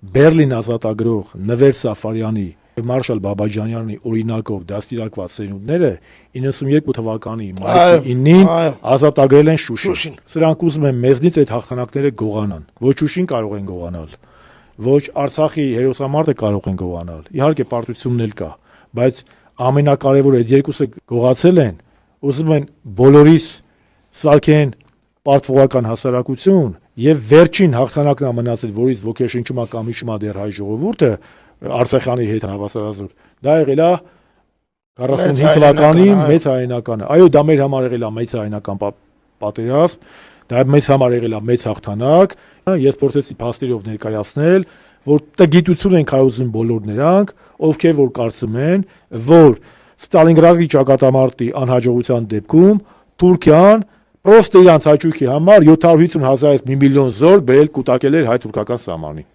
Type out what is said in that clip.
Բերլին ազատագրող Նվեր Սաֆարյանի Մարշալ Բաբաջանյանի օրինակով դաստիարակված սերունդները 92 թվականի մայիսի 9-ին ազատագրել են Շուշին։ Սրանք ուզում են մեզնից այդ հաղթանակները գողանան։ Ոչ Շուշին կարող են գողանալ, ոչ Արցախի հերոսամարտը կարող են գողանալ։ Իհարկե պարտությունն էլ կա, բայց ամենակարևորը այդ երկուսը գողացել են, ուզում են բոլորիս սարքեն պարտվողական հասարակություն եւ վերջին հաղթանակն է մնացել, որից ոգեշնչում է կամ հիշում է դեռ հայ ժողովուրդը Արցախյանի հետ հավասարազոր, դա եղել է 45 թվականի մեծ հայերենականը։ Այո, դա մեր համար եղել է մեծ հայերենական պատերազմ, դա մեծ համար եղել է մեծ հաղթանակ։ Ես փորձեցի փաստերով ներկայացնել, որ տգիտություն են քարոզում բոլոր նրանք, ովքեր որ կարծում են, որ Ստալինգրադի ճակատամարտի անհաջողության դեպքում Թուրքիան պրոստը իրանց հաճույքի համար 750,000 1 միլիոն զոլ բերել կուտակել էր հայ-թուրքական սահմանին։